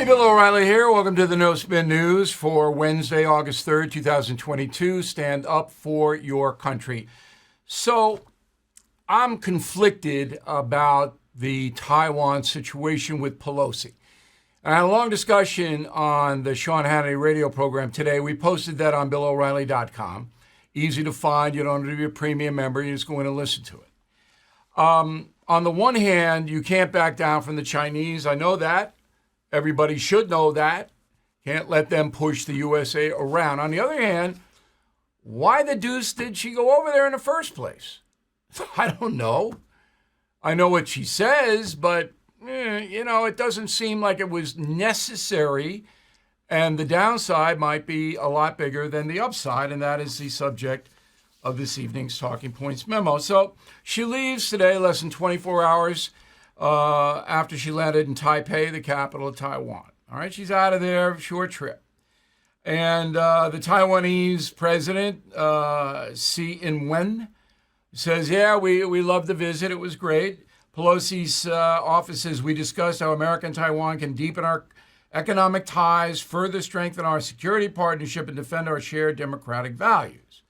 Bill O'Reilly here. Welcome to the No Spin News for Wednesday, August 3rd, 2022. Stand up for your country. So I'm conflicted about the Taiwan situation with Pelosi. I had a long discussion on the Sean Hannity radio program today. We posted that on BillO'Reilly.com. Easy to find. You don't have to be a premium member. You just go in and listen to it. On the one hand, you can't back down from the Chinese. I know that. Everybody should know that. Can't let them push the USA around. On the other hand, why the deuce did she go over there in the first place? I don't know. I know what she says, but, it doesn't seem like it was necessary. And the downside might be a lot bigger than the upside, and that is the subject of this evening's Talking Points memo. So she leaves today, less than 24 hours after she landed in Taipei, the capital of Taiwan. All right, she's out of there, short trip. And the Taiwanese president, Tsai Ing-wen, says, we loved the visit. It was great. Pelosi's office says, we discussed how America and Taiwan can deepen our economic ties, further strengthen our security partnership, and defend our shared democratic values.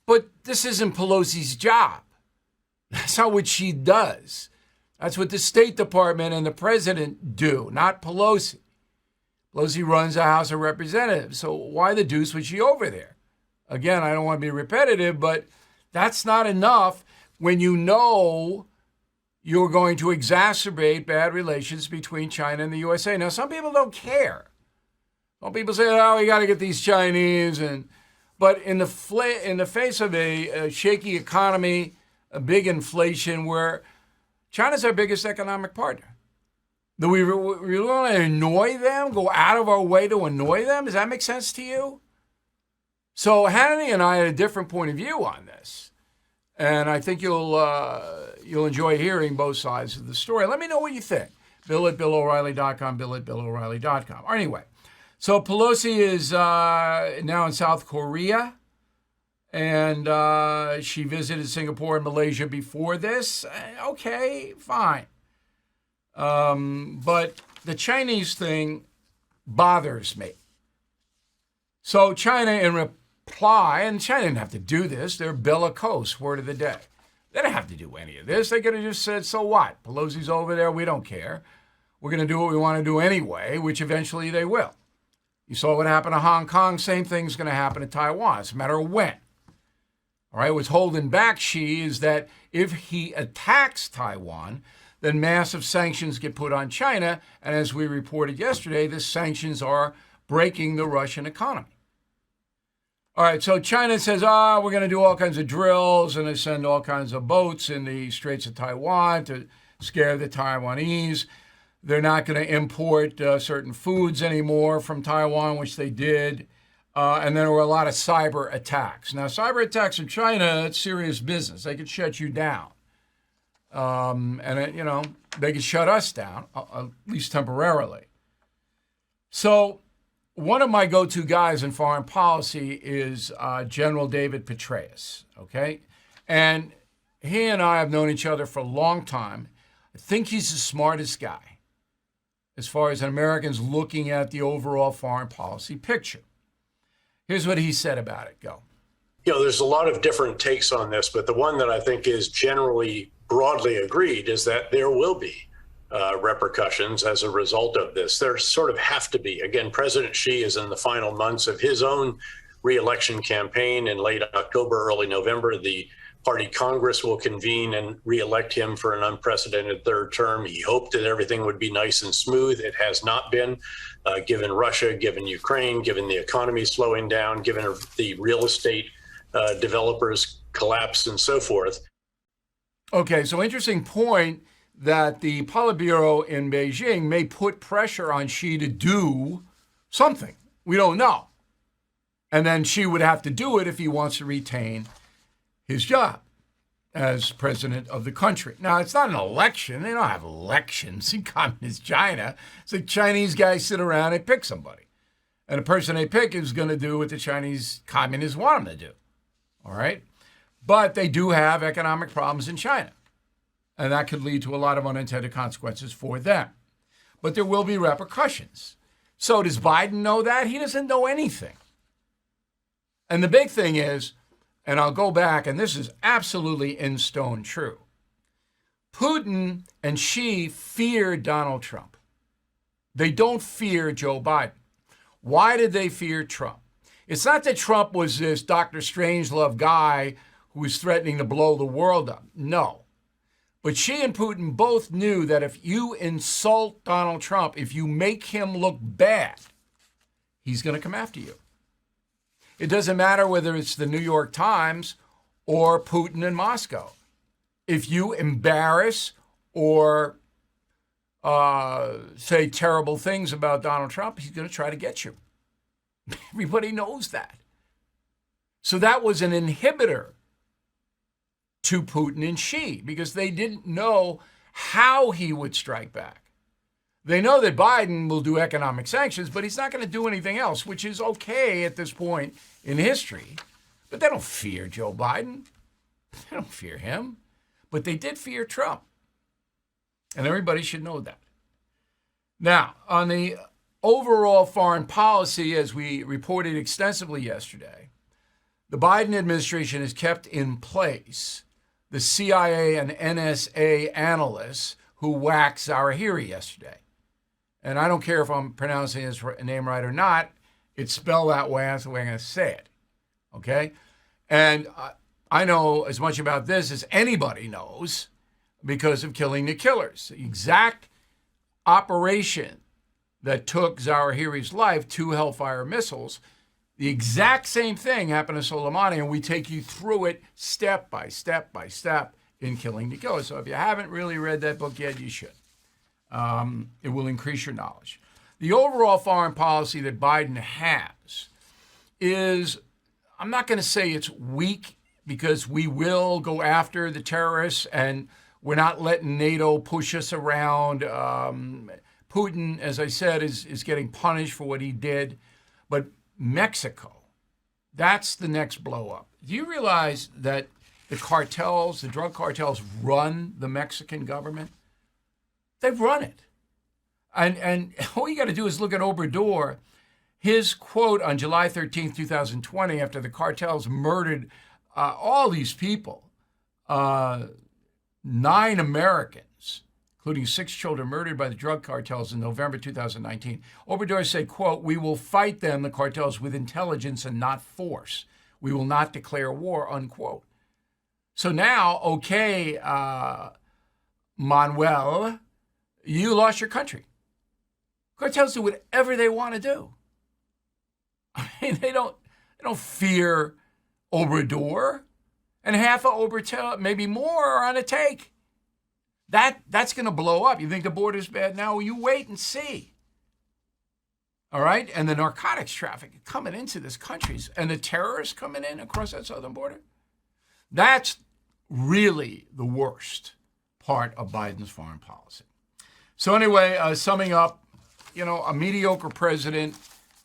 But this isn't Pelosi's job. That's not what she does. That's what the State Department and the president do, not Pelosi. Pelosi runs the House of Representatives, so why the deuce was she over there? Again, I don't want to be repetitive, but that's not enough when you know you're going to exacerbate bad relations between China and the USA. Now, some people don't care. Some people say, we got to get these Chinese. But in the face of a shaky economy, a big inflation, where China's our biggest economic partner. Do we really want to annoy them, go out of our way to annoy them? Does that make sense to you? So Hannity and I had a different point of view on this. And I think you'll enjoy hearing both sides of the story. Let me know what you think. Bill at BillO'Reilly.com, Bill at BillO'Reilly.com. Anyway, so Pelosi is now in South Korea. And she visited Singapore and Malaysia before this. Okay, fine. But the Chinese thing bothers me. So China, in reply, and China didn't have to do this. They're bellicose, word of the day. They didn't have to do any of this. They could have just said, so what? Pelosi's over there. We don't care. We're going to do what we want to do anyway, which eventually they will. You saw what happened to Hong Kong. Same thing's going to happen to Taiwan. It's a matter of when. All right, what's holding back Xi is that if he attacks Taiwan, then massive sanctions get put on China. And as we reported yesterday, the sanctions are breaking the Russian economy. All right, so China says, we're going to do all kinds of drills and they send all kinds of boats in the Straits of Taiwan to scare the Taiwanese. They're not going to import certain foods anymore from Taiwan, which they did. And there were a lot of cyber attacks. Now, cyber attacks from China, it's serious business. They could shut you down. They could shut us down, at least temporarily. So one of my go-to guys in foreign policy is General David Petraeus, okay? And he and I have known each other for a long time. I think he's the smartest guy as far as Americans looking at the overall foreign policy picture. Here's what he said about it. Go. There's a lot of different takes on this, but the one that I think is generally broadly agreed is that there will be repercussions as a result of this. There sort of have to be. Again, President Xi is in the final months of his own re-election campaign. In late October, early November, the party Congress will convene and re-elect him for an unprecedented third term. He hoped that everything would be nice and smooth. It has not been. Given Russia, given Ukraine, given the economy slowing down, given the real estate developers collapse and so forth. Okay, so interesting point that the Politburo in Beijing may put pressure on Xi to do something. We don't know. And then Xi would have to do it if he wants to retain his job as president of the country. Now, it's not an election. They don't have elections in communist China. It's like Chinese guys sit around and pick somebody. And the person they pick is going to do what the Chinese communists want them to do. All right? But they do have economic problems in China. And that could lead to a lot of unintended consequences for them. But there will be repercussions. So does Biden know that? He doesn't know anything. And the big thing is, and I'll go back, and this is absolutely in stone true, Putin and Xi fear Donald Trump. They don't fear Joe Biden. Why did they fear Trump? It's not that Trump was this Dr. Strangelove guy who was threatening to blow the world up. No. But Xi and Putin both knew that if you insult Donald Trump, if you make him look bad, he's going to come after you. It doesn't matter whether it's the New York Times or Putin in Moscow. If you embarrass or say terrible things about Donald Trump, he's going to try to get you. Everybody knows that. So that was an inhibitor to Putin and Xi because they didn't know how he would strike back. They know that Biden will do economic sanctions, but he's not going to do anything else, which is okay at this point in history. But they don't fear Joe Biden. They don't fear him. But they did fear Trump. And everybody should know that. Now, on the overall foreign policy, as we reported extensively yesterday, the Biden administration has kept in place the CIA and NSA analysts who whacked Zawahiri yesterday. And I don't care if I'm pronouncing his name right or not. It's spelled that way. That's the way I'm going to say it. Okay? And I know as much about this as anybody knows because of Killing the Killers. The exact operation that took Zawahiri's life, 2 Hellfire missiles, the exact same thing happened to Soleimani, and we take you through it step by step by step in Killing the Killers. So if you haven't really read that book yet, you should. It will increase your knowledge. The overall foreign policy that Biden has is, I'm not going to say it's weak because we will go after the terrorists and we're not letting NATO push us around. Putin, as I said, is getting punished for what he did. But Mexico, that's the next blow up. Do you realize that the cartels, the drug cartels, run the Mexican government? They've run it. And all you got to do is look at Obrador, his quote on July 13th, 2020, after the cartels murdered all these people, 9 Americans, including 6 children murdered by the drug cartels in November 2019. Obrador said, quote, "We will fight them, the cartels, with intelligence and not force. We will not declare war," unquote. So now, okay, Manuel, you lost your country. Cartels do whatever they want to do. I mean, they don't fear Obrador, and half of Obrador, maybe more, are on a take. That's going to blow up. You think the border's bad now? Well, you wait and see. All right? And the narcotics traffic coming into this country, and the terrorists coming in across that southern border, that's really the worst part of Biden's foreign policy. So anyway, summing up, a mediocre president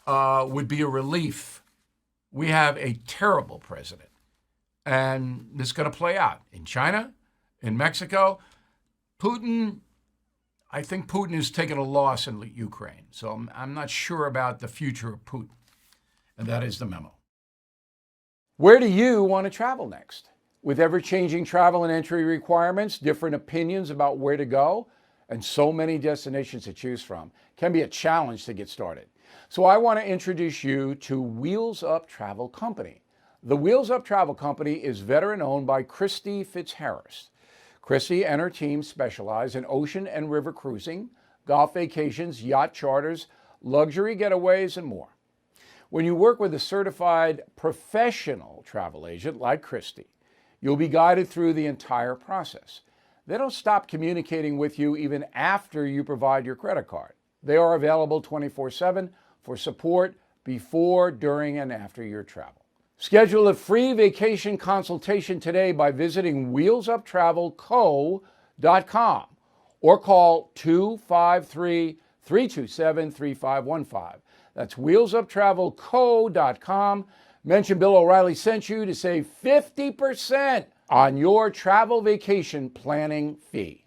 would be a relief. We have a terrible president. And this is going to play out in China, in Mexico. I think Putin has taken a loss in Ukraine. So I'm not sure about the future of Putin. And that is the memo. Where do you want to travel next? With ever-changing travel and entry requirements, different opinions about where to go, and so many destinations to choose from, can be a challenge to get started. So I want to introduce you to Wheels Up Travel Company. The Wheels Up Travel Company is veteran-owned by Christy Fitzharris. Christy and her team specialize in ocean and river cruising, golf vacations, yacht charters, luxury getaways, and more. When you work with a certified professional travel agent like Christy, you'll be guided through the entire process. They don't stop communicating with you even after you provide your credit card. They are available 24/7 for support before, during, and after your travel. Schedule a free vacation consultation today by visiting wheelsuptravelco.com or call 253-327-3515. That's wheelsuptravelco.com. Mention Bill O'Reilly sent you to save 50% on your travel vacation planning fee.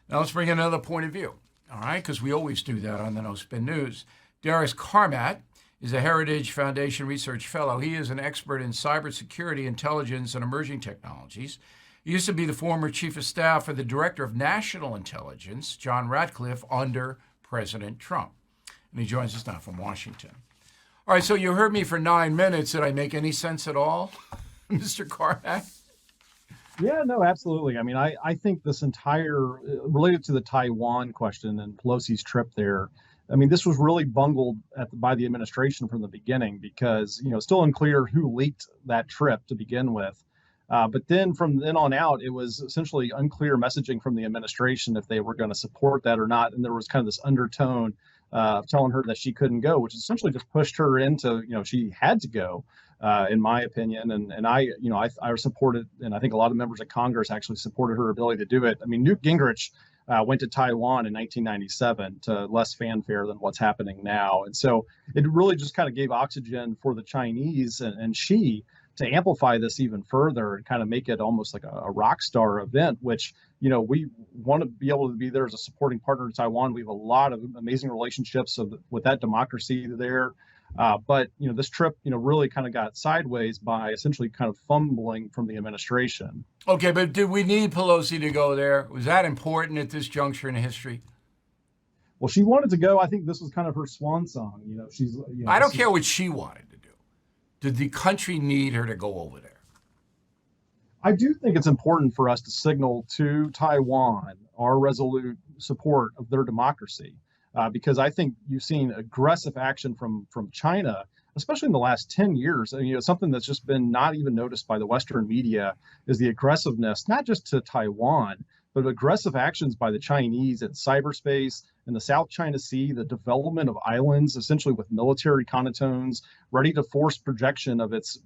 Now let's bring in another point of view. all right, because we always do that on the No Spin News. Darius Carmack is a Heritage Foundation Research Fellow. He is an expert in cybersecurity, intelligence, and emerging technologies. He used to be the former Chief of Staff for the Director of National Intelligence, John Ratcliffe, under President Trump. And he joins us now from Washington. All right, so you heard me for 9 minutes. Did I make any sense at all, Mr. Carmack? Yeah, no, absolutely. I mean, I think this entire related to the Taiwan question and Pelosi's trip there. I mean, this was really bungled by the administration from the beginning because, it's still unclear who leaked that trip to begin with. But then from then on out, it was essentially unclear messaging from the administration if they were going to support that or not. And there was kind of this undertone of telling her that she couldn't go, which essentially just pushed her into, she had to go, in my opinion. And I supported, and I think a lot of members of Congress actually supported her ability to do it. I mean, Newt Gingrich went to Taiwan in 1997 to less fanfare than what's happening now. And so it really just kind of gave oxygen for the Chinese and Xi to amplify this even further and kind of make it almost like a rock star event, which, we want to be able to be there as a supporting partner to Taiwan. We have a lot of amazing relationships with that democracy there. But, this trip, really kind of got sideways by essentially kind of fumbling from the administration. Okay, but did we need Pelosi to go there? Was that important at this juncture in history? Well, she wanted to go. I think this was kind of her swan song. She's. I don't care what she wanted to do. Did the country need her to go over there? I do think it's important for us to signal to Taiwan our resolute support of their democracy, because I think you've seen aggressive action from China, especially in the last 10 years. Something that's just been not even noticed by the Western media is the aggressiveness, not just to Taiwan, but aggressive actions by the Chinese in cyberspace, in the South China Sea, the development of islands, essentially with military connotones, ready to force projection of its,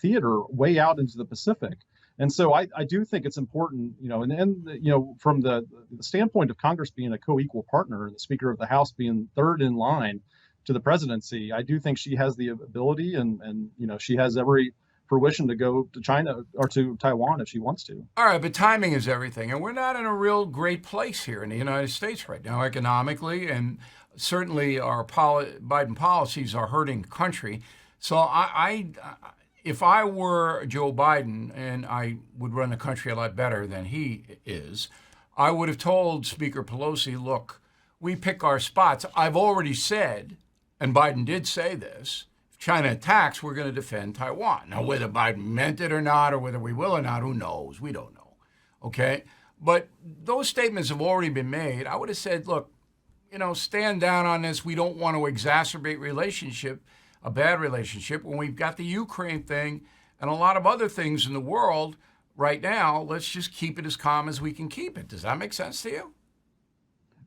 theater way out into the Pacific. And so I do think it's important, from the standpoint of Congress being a co-equal partner and the Speaker of the House being third in line to the presidency, I do think she has the ability and she has every fruition to go to China or to Taiwan if she wants to. All right, but timing is everything. And we're not in a real great place here in the United States right now economically, and certainly our Biden policies are hurting the country. So if I were Joe Biden and I would run the country a lot better than he is, I would have told Speaker Pelosi, look, we pick our spots. I've already said, and Biden did say this, if China attacks, we're going to defend Taiwan. Now, whether Biden meant it or not, or whether we will or not, who knows? We don't know. Okay? But those statements have already been made. I would have said, look, stand down on this. We don't want to exacerbate a bad relationship, when we've got the Ukraine thing and a lot of other things in the world right now. Let's just keep it as calm as we can keep it. Does that make sense to you?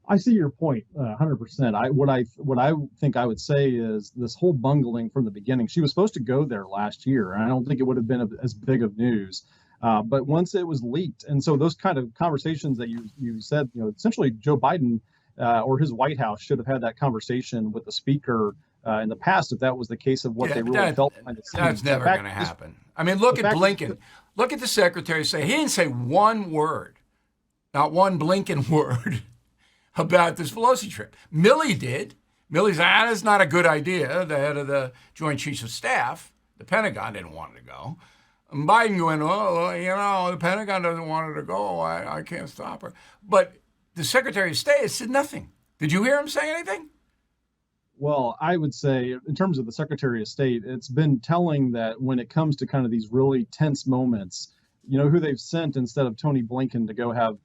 I see your point, 100%. What I think I would say is this whole bungling from the beginning. She was supposed to go there last year, and I don't think it would have been as big of news. But once it was leaked, and so those kind of conversations that you said, essentially Joe Biden or his White House should have had that conversation with the speaker in the past if that was the case of what they really felt behind the scenes. That's never going to happen. I mean, look at Blinken. Look at the secretary say he didn't say one word, not one Blinken word about this Pelosi trip. Milley did. Milley said, that's not a good idea. The head of the Joint Chiefs of Staff, the Pentagon, didn't want her to go. And Biden going, the Pentagon doesn't want her to go. I can't stop her. But the Secretary of State said nothing. Did you hear him say anything? Well, I would say in terms of the Secretary of State, it's been telling that when it comes to kind of these really tense moments, who they've sent instead of Tony Blinken to go have,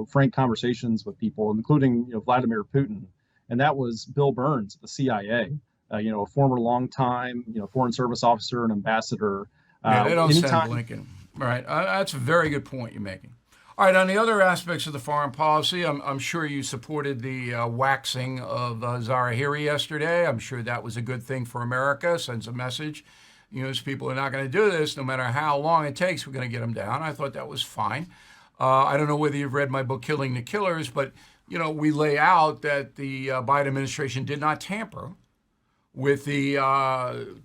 frank conversations with people, including, Vladimir Putin. And that was Bill Burns, the CIA, a former longtime, Foreign Service officer and ambassador. Yeah, they don't send Blinken. Right. That's a very good point you're making. All right, on the other aspects of the foreign policy, I'm sure you supported the waxing of Zawahiri yesterday. I'm sure that was a good thing for America, sends a message. These people are not going to do this. No matter how long it takes, we're going to get them down. I thought that was fine. I don't know whether you've read my book, Killing the Killers, but, we lay out that the Biden administration did not tamper with the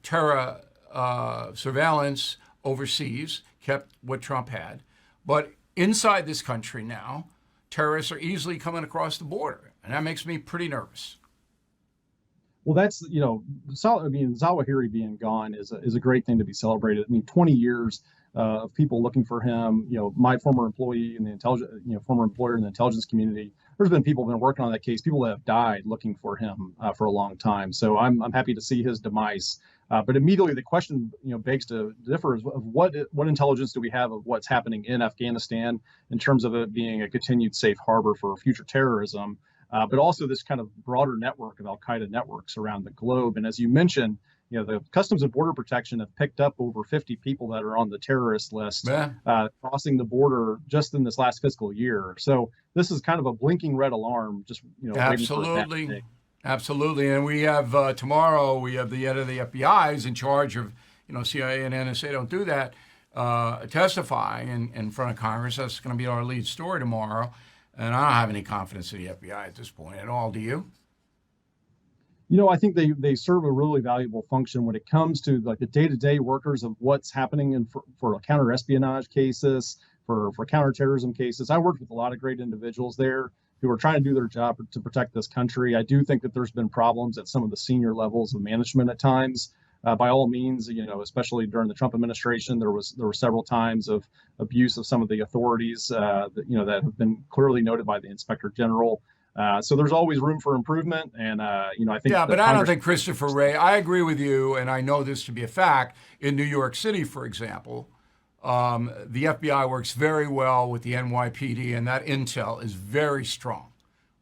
terror surveillance overseas, kept what Trump had. But inside this country now, terrorists are easily coming across the border. And that makes me pretty nervous. Well, that's, Zawahiri being gone is a great thing to be celebrated. I mean, 20 years of people looking for him. My former employee in the former employer in the intelligence community. There's been people who've been working on that case. People that have died looking for him for a long time. So I'm happy to see his demise. But immediately the question, begs to differ of what intelligence do we have of what's happening in Afghanistan in terms of it being a continued safe harbor for future terrorism. But also this kind of broader network of al-Qaeda networks around the globe. And as you mentioned, the Customs and Border Protection have picked up over 50 people that are on the terrorist list crossing the border just in this last fiscal year. So this is kind of a blinking red alarm. Just Absolutely. Absolutely. And we have tomorrow, we have the head of the FBI is in charge of, CIA and NSA don't do that, testifying in front of Congress. That's going to be our lead story tomorrow. And I don't have any confidence in the FBI at this point at all. Do you? I think they serve a really valuable function when it comes to like the day-to-day workers of what's happening for counter-espionage cases, for counterterrorism cases. I worked with a lot of great individuals there who are trying to do their job to protect this country. I do think that there's been problems at some of the senior levels of management at times. By all means, especially during the Trump administration, there were several times of abuse of some of the authorities that have been clearly noted by the Inspector General. So there's always room for improvement, and I think. Yeah, but I don't think Christopher Wray. I agree with you, and I know this to be a fact. In New York City, for example, the FBI works very well with the NYPD, and that intel is very strong.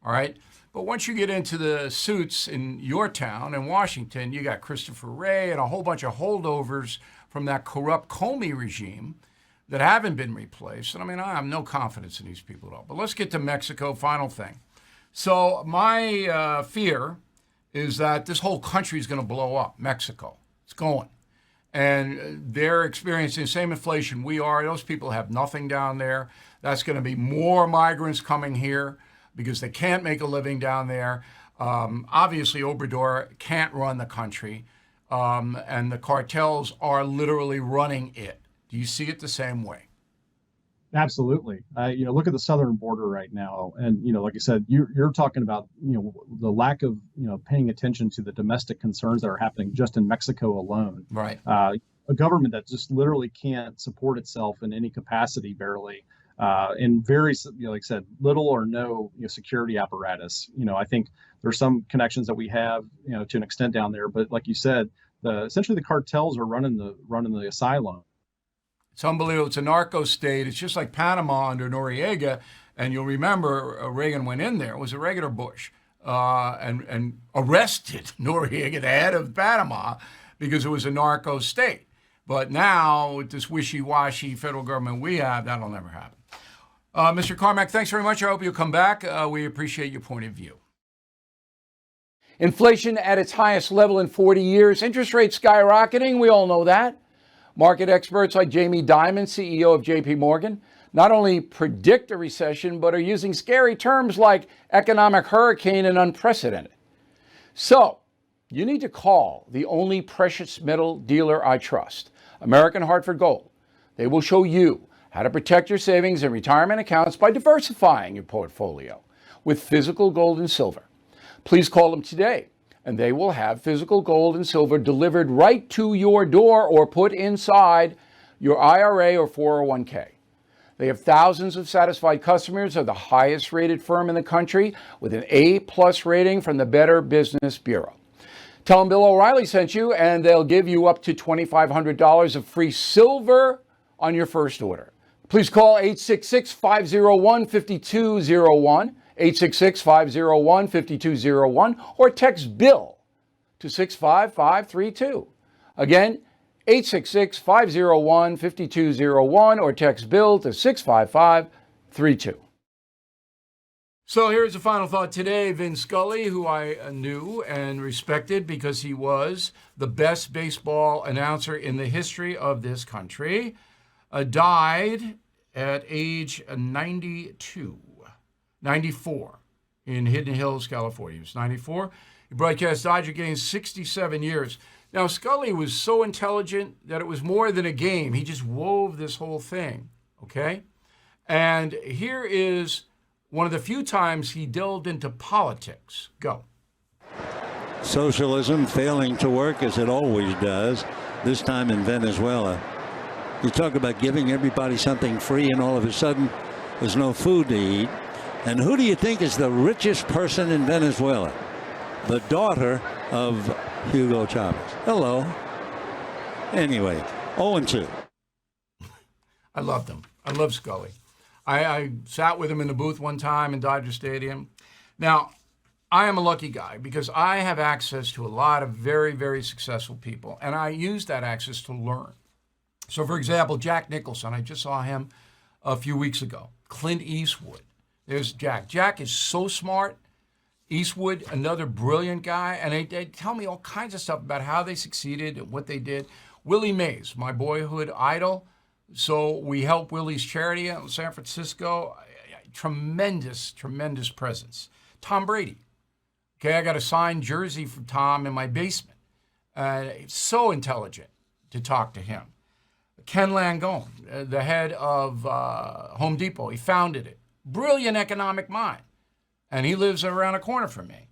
All right. But once you get into the suits in your town in Washington, you got Christopher Wray and a whole bunch of holdovers from that corrupt Comey regime that haven't been replaced. And I have no confidence in these people at all. But let's get to Mexico. Final thing. So my fear is that this whole country is going to blow up. Mexico. It's going. And they're experiencing the same inflation we are. Those people have nothing down there. That's going to be more migrants coming here because they can't make a living down there. Obviously, Obrador can't run the country, and the cartels are literally running it. Do you see it the same way? Absolutely. Look at the southern border right now, and like I said, you're talking about the lack of paying attention to the domestic concerns that are happening just in Mexico alone. Right. A government that just literally can't support itself in any capacity, barely. And very, like I said, little or no security apparatus. I think there's some connections that we have, to an extent down there. But like you said, essentially the cartels are running the asylum. It's unbelievable. It's a narco state. It's just like Panama under Noriega. And you'll remember Reagan went in there. It was a regular Bush and arrested Noriega, the head of Panama, because it was a narco state. But now with this wishy-washy federal government we have, that'll never happen. Mr. Carmack, thanks very much. I hope you'll come back. We appreciate your point of view. Inflation at its highest level in 40 years. Interest rates skyrocketing. We all know that. Market experts like Jamie Dimon, CEO of JP Morgan, not only predict a recession, but are using scary terms like economic hurricane and unprecedented. So you need to call the only precious metal dealer I trust, American Hartford Gold. They will show you how to protect your savings and retirement accounts by diversifying your portfolio with physical gold and silver. Please call them today, and they will have physical gold and silver delivered right to your door or put inside your IRA or 401k. They have thousands of satisfied customers, are the highest rated firm in the country with an A+ rating from the Better Business Bureau. Tell them Bill O'Reilly sent you, and they'll give you up to $2,500 of free silver on your first order. Please call 866-501-5201, 866-501-5201, or text BILL to 65532. Again, 866-501-5201, or text BILL to 65532. So here's a final thought today. Vin Scully, who I knew and respected because he was the best baseball announcer in the history of this country, died at age 94 in Hidden Hills, California. He was 94. He broadcast Dodger games 67 years. Now, Scully was so intelligent that it was more than a game. He just wove this whole thing, okay? And here is one of the few times he delved into politics. Go. Socialism failing to work as it always does, this time in Venezuela. You talk about giving everybody something free, and all of a sudden there's no food to eat. And who do you think is the richest person in Venezuela? The daughter of Hugo Chavez. Hello. Anyway, 0-2. I loved him. I love Scully. I sat with him in the booth one time in Dodger Stadium. Now, I am a lucky guy because I have access to a lot of very, very successful people, and I use that access to learn. So, for example, Jack Nicholson, I just saw him a few weeks ago. Clint Eastwood. There's Jack. Jack is so smart. Eastwood, another brilliant guy, and they tell me all kinds of stuff about how they succeeded and what they did. Willie Mays, my boyhood idol. So we helped Willie's charity in San Francisco. Tremendous, tremendous presence. Tom Brady. Okay, I got a signed jersey from Tom in my basement. So intelligent to talk to him. Ken Langone, the head of Home Depot, he founded it. Brilliant economic mind. And he lives around the corner from me.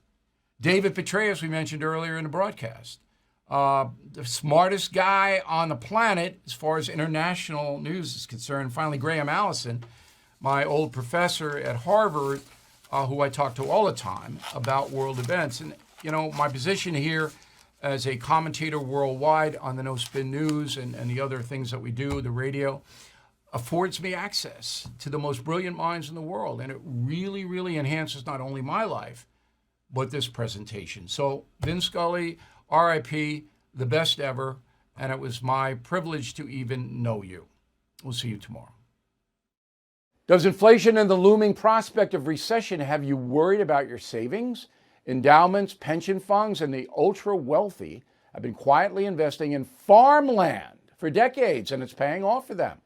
David Petraeus, we mentioned earlier in the broadcast. The smartest guy on the planet as far as international news is concerned. Finally, Graham Allison, my old professor at Harvard, who I talk to all the time about world events. And, you know, my position here as a commentator worldwide on the No Spin News and the other things that we do, the radio, affords me access to the most brilliant minds in the world. And it really, really enhances not only my life, but this presentation. So Vin Scully, RIP, the best ever. And it was my privilege to even know you. We'll see you tomorrow. Does inflation and the looming prospect of recession have you worried about your savings? Endowments, pension funds, and the ultra-wealthy have been quietly investing in farmland for decades, and it's paying off for them.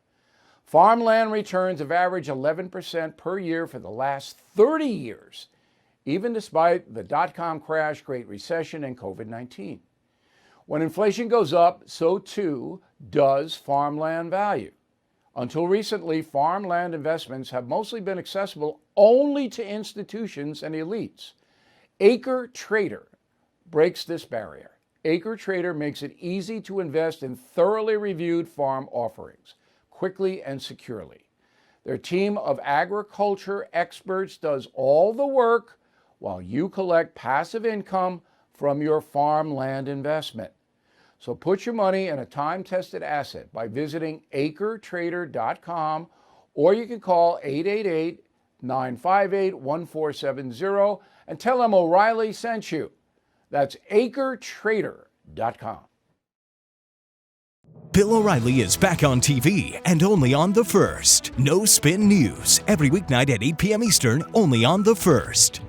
Farmland returns have averaged 11% per year for the last 30 years, even despite the dot-com crash, Great Recession, and COVID-19. When inflation goes up, so too does farmland value. Until recently, farmland investments have mostly been accessible only to institutions and elites. AcreTrader breaks this barrier. AcreTrader makes it easy to invest in thoroughly reviewed farm offerings, quickly and securely. Their team of agriculture experts does all the work while you collect passive income from your farmland investment. So put your money in a time-tested asset by visiting AcreTrader.com, or you can call 888-958-1470 and tell them O'Reilly sent you. That's AcreTrader.com. Bill O'Reilly is back on TV and only on The First. No Spin News, every weeknight at 8 p.m. Eastern, only on The First.